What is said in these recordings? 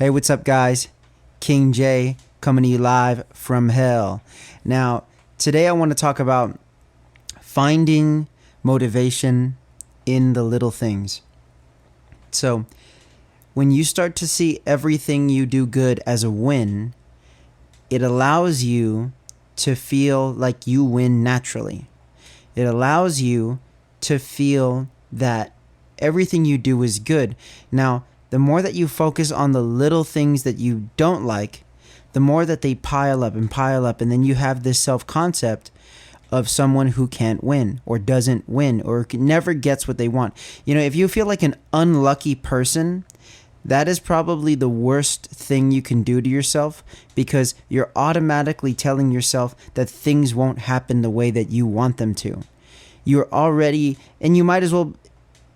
Hey, what's up, guys? King J coming to you live from hell. Now, today I want to talk about finding motivation in the little things. So, when you start to see everything you do good as a win, it allows you to feel like you win naturally. It allows you to feel that everything you do is good. Now, the more that you focus on the little things that you don't like, the more that they pile up, and then you have this self-concept of someone who can't win or doesn't win or never gets what they want. You know, if you feel like an unlucky person, that is probably the worst thing you can do to yourself, because you're automatically telling yourself that things won't happen the way that you want them to. You're already, and you might as well,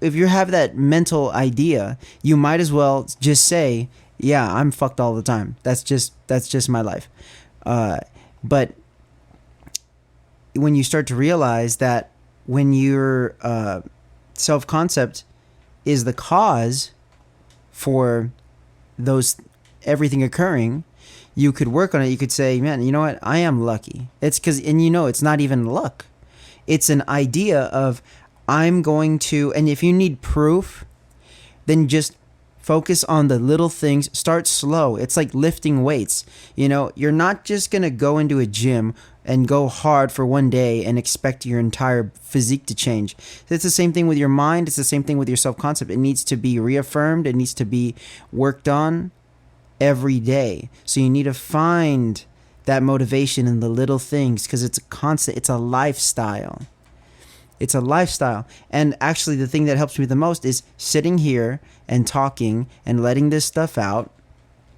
if you have that mental idea, you might as well just say, yeah, I'm fucked all the time. That's just my life. But when you start to realize that when your self-concept is the cause for those everything occurring, you could work on it. You could say, man, you know what? I am lucky. It's because, and you know, it's not even luck. It's an idea of, I'm going to, and if you need proof, then just focus on the little things. Start slow. It's like lifting weights. You know, you're not just going to go into a gym and go hard for one day and expect your entire physique to change. It's the same thing with your mind. It's the same thing with your self-concept. It needs to be reaffirmed. It needs to be worked on every day. So you need to find that motivation in the little things, because it's a constant, it's a lifestyle. It's a lifestyle. And actually, the thing that helps me the most is sitting here and talking and letting this stuff out,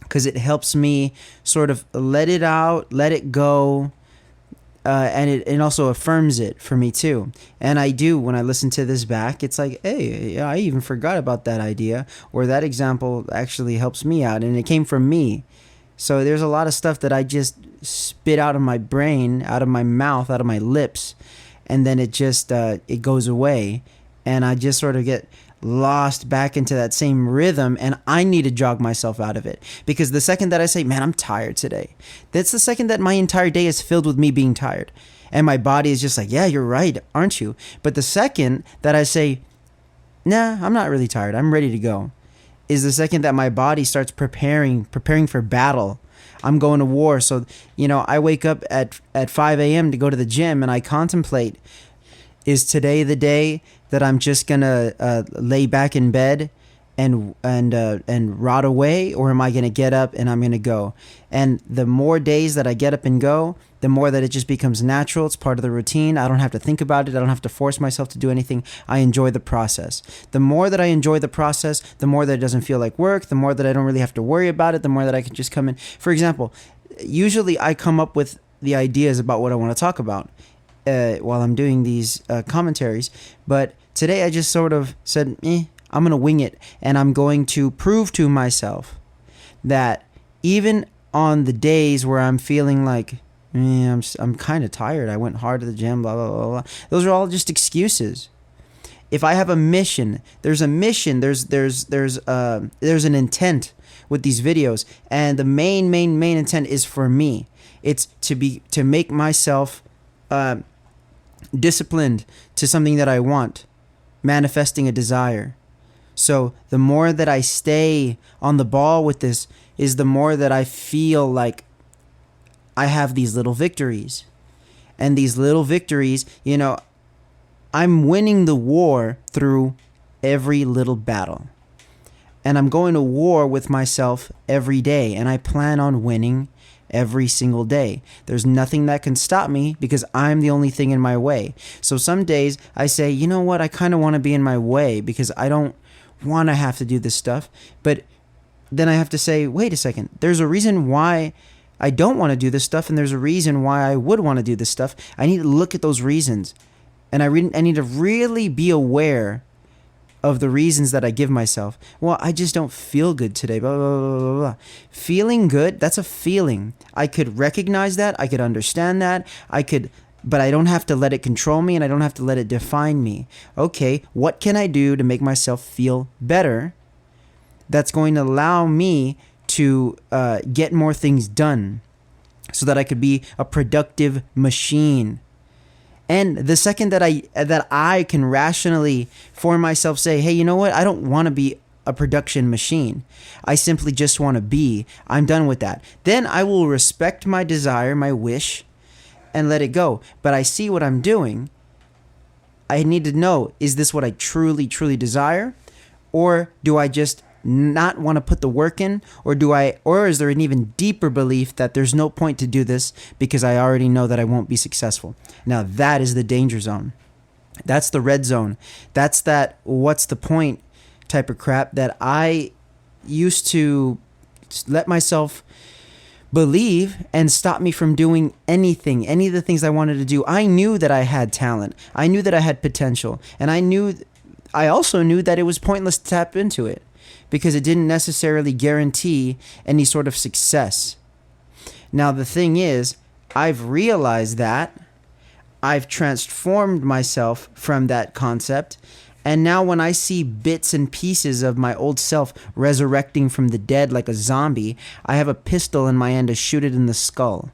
because it helps me sort of let it out, let it go. And it also affirms it for me too. And I do, when I listen to this back, it's like, hey, I even forgot about that idea, or that example actually helps me out, and it came from me. So there's a lot of stuff that I just spit out of my brain, out of my mouth, out of my lips, and then it just it goes away, and I just sort of get lost back into that same rhythm, and I need to jog myself out of it. Because the second that I say, man, I'm tired today, that's the second that my entire day is filled with me being tired, and my body is just like, yeah, you're right, aren't you? But the second that I say, nah, I'm not really tired, I'm ready to go, is the second that my body starts preparing for battle. I'm going to war. So, you know, I wake up at 5 a.m. to go to the gym, and I contemplate, is today the day that I'm just going to lay back in bed and rot away, or am I going to get up and I'm going to go? And the more days that I get up and go, the more that it just becomes natural. It's part of the routine. I don't have to think about it. I don't have to force myself to do anything. I enjoy the process. The more that I enjoy the process, the more that it doesn't feel like work, the more that I don't really have to worry about it, the more that I can just come in. For example, usually I come up with the ideas about what I want to talk about while I'm doing these commentaries. But today I just sort of said, I'm going to wing it, and I'm going to prove to myself that even on the days where I'm feeling like, I'm kind of tired, I went hard to the gym, blah, blah, blah, blah, those are all just excuses. If I have a mission, there's a mission, there's an intent with these videos, and the main intent is for me. It's to make myself disciplined to something that I want, manifesting a desire. So the more that I stay on the ball with this, is the more that I feel like I have these little victories. And these little victories, you know, I'm winning the war through every little battle. And I'm going to war with myself every day, and I plan on winning every single day. There's nothing that can stop me, because I'm the only thing in my way. So some days I say, you know what, I kind of want to be in my way because I don't want to have to do this stuff. But then I have to say, wait a second, there's a reason why I don't want to do this stuff, and there's a reason why I would want to do this stuff. I need to look at those reasons, and I need to really be aware of the reasons that I give myself. Well, I just don't feel good today, blah, blah, blah, blah, blah. Feeling good, that's a feeling. I could recognize that, I could understand that, but I don't have to let it control me, and I don't have to let it define me. Okay, what can I do to make myself feel better that's going to allow me to get more things done so that I could be a productive machine. And the second that I can rationally for myself say, hey, you know what? I don't want to be a production machine. I simply just want to be. I'm done with that. Then I will respect my desire, my wish, and let it go. But I see what I'm doing. I need to know, is this what I truly, truly desire? Or do I just not want to put the work in? Or is there an even deeper belief that there's no point to do this because I already know that I won't be successful? Now that is the danger zone. That's the red zone. That's that what's the point type of crap that I used to let myself believe and stop me from doing anything, any of the things I wanted to do. I knew that I had talent. I knew that I had potential. And I also knew that it was pointless to tap into it because it didn't necessarily guarantee any sort of success. Now, the thing is, I've realized that. I've transformed myself from that concept. And now when I see bits and pieces of my old self resurrecting from the dead like a zombie, I have a pistol in my hand to shoot it in the skull.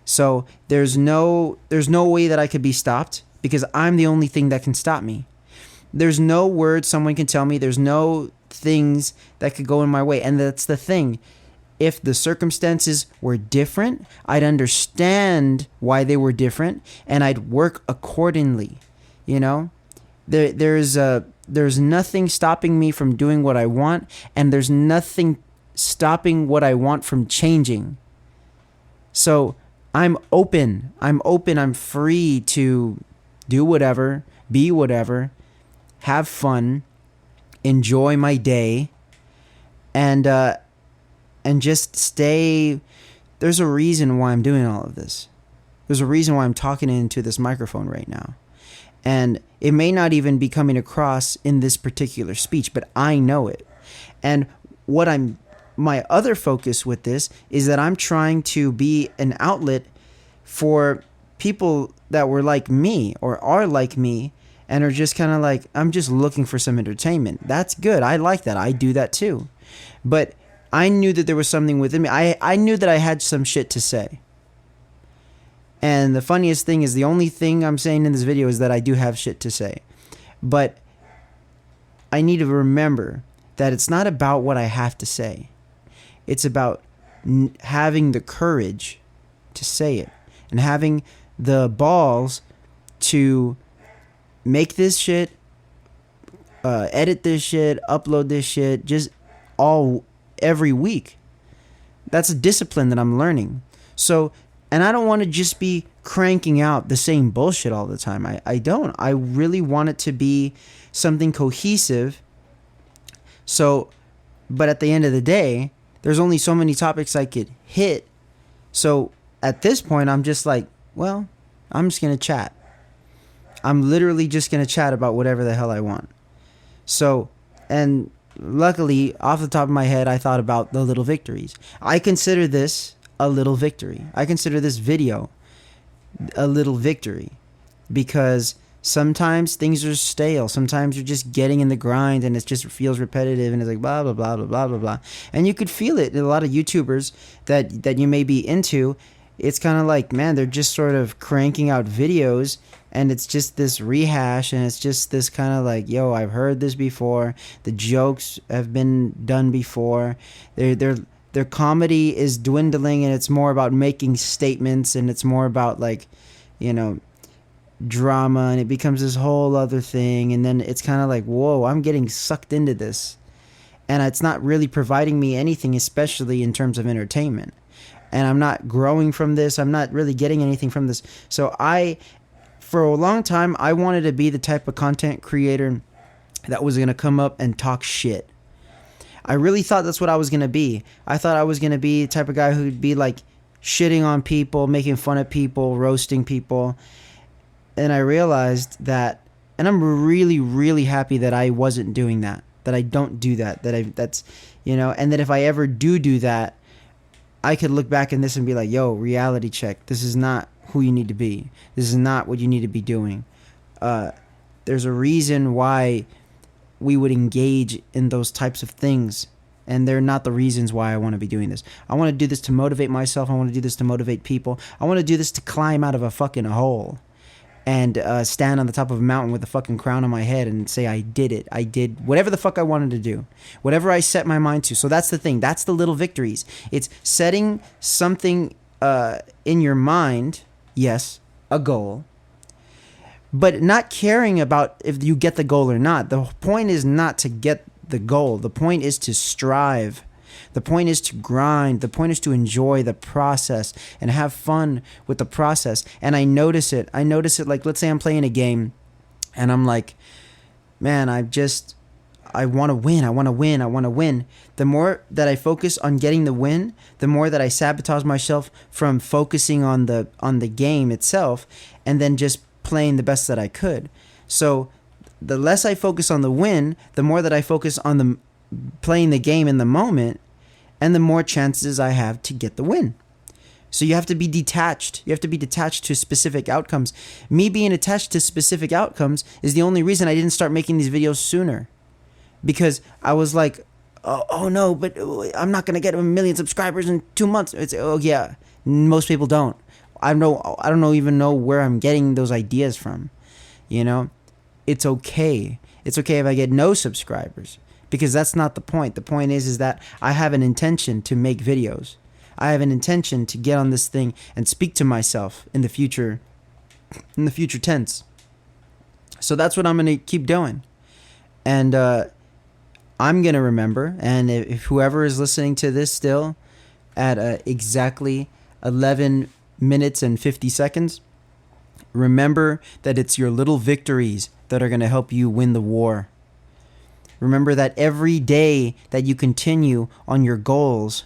So there's no way that I could be stopped because I'm the only thing that can stop me. There's no word someone can tell me. There's no things that could go in my way. And that's the thing. If the circumstances were different, I'd understand why they were different and I'd work accordingly. You know, there's nothing stopping me from doing what I want, and there's nothing stopping what I want from changing. So I'm open. I'm free to do whatever, be whatever, have fun, enjoy my day, and just stay. There's a reason why I'm doing all of this. There's a reason why I'm talking into this microphone right now. And it may not even be coming across in this particular speech, but I know it. And my other focus with this is that I'm trying to be an outlet for people that were like me or are like me and are just kind of like, I'm just looking for some entertainment. That's good. I like that. I do that too. But I knew that there was something within me. I knew that I had some shit to say. And the funniest thing is the only thing I'm saying in this video is that I do have shit to say. But I need to remember that it's not about what I have to say. It's about having the courage to say it and having the balls to make this shit, edit this shit, upload this shit, just every week. That's a discipline that I'm learning. So, and I don't want to just be cranking out the same bullshit all the time. I don't. I really want it to be something cohesive. So, but at the end of the day, there's only so many topics I could hit. So at this point, I'm just like, well, I'm just going to chat. I'm literally just going to chat about whatever the hell I want. So, and luckily, off the top of my head, I thought about the little victories. I consider this a little victory. I consider this video a little victory because sometimes things are stale. Sometimes you're just getting in the grind and it just feels repetitive and it's like blah, blah, blah, blah, blah, blah, blah. And you could feel it in a lot of YouTubers that you may be into. It's kind of like, man, they're just sort of cranking out videos and it's just this rehash and it's just this kind of like, yo, I've heard this before. The jokes have been done before. Their comedy is dwindling and it's more about making statements and it's more about like, you know, drama, and it becomes this whole other thing. And then it's kind of like, whoa, I'm getting sucked into this. And it's not really providing me anything, especially in terms of entertainment. And I'm not growing from this. I'm not really getting anything from this. So for a long time, I wanted to be the type of content creator that was going to come up and talk shit. I really thought that's what I was going to be. I thought I was going to be the type of guy who'd be like shitting on people, making fun of people, roasting people. And I realized that, and I'm really, really happy that I wasn't doing that, that I don't do that, that's, you know, and that if I ever do that, I could look back in this and be like, yo, reality check. This is not who you need to be. This is not what you need to be doing. There's a reason why we would engage in those types of things And they're not the reasons why I want to be doing this. I want to do this to motivate myself. I want to do this to motivate people. I want to do this to climb out of a fucking hole and stand on the top of a mountain with a fucking crown on my head and say, I did it. I did whatever the fuck I wanted to do. Whatever I set my mind to. So that's the thing. That's the little victories. It's setting something in your mind, yes, a goal, but not caring about if you get the goal or not. The point is not to get the goal. The point is to strive. The point is to grind. The point is to enjoy the process and have fun with the process. And I notice it. Like, let's say I'm playing a game and I'm like, man, I want to win. I want to win. The more that I focus on getting the win, the more that I sabotage myself from focusing on the game itself and then just playing the best that I could. So the less I focus on the win, the more that I focus on the playing the game in the moment, and the more chances I have to get the win. So you have to be detached. You have to be detached to specific outcomes. Me being attached to specific outcomes is the only reason I didn't start making these videos sooner. Because I was like, oh no, but I'm not going to get 1 million subscribers in 2 months. It's, oh yeah, most people don't. I don't even know where I'm getting those ideas from. You know, it's okay. It's okay if I get no subscribers, because that's not the point. The point is that I have an intention to make videos. I have an intention to get on this thing and speak to myself in the future tense. So that's what I'm going to keep doing. And I'm going to remember, and if whoever is listening to this still at exactly 11 minutes and 50 seconds, remember that it's your little victories that are going to help you win the war. Remember that every day that you continue on your goals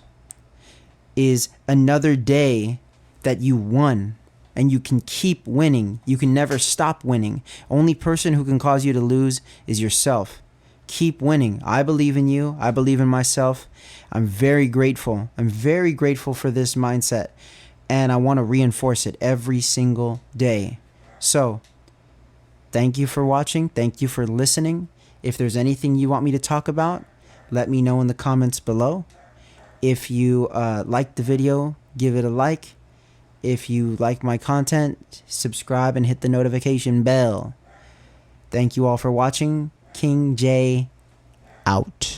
is another day that you won, and you can keep winning. You can never stop winning. Only person who can cause you to lose is yourself. Keep winning. I believe in you. I believe in myself. I'm very grateful. I'm very grateful for this mindset, and I want to reinforce it every single day. So, thank you for watching. Thank you for listening. If there's anything you want me to talk about, let me know in the comments below. If you liked the video, give it a like. If you like my content, subscribe and hit the notification bell. Thank you all for watching. King J out.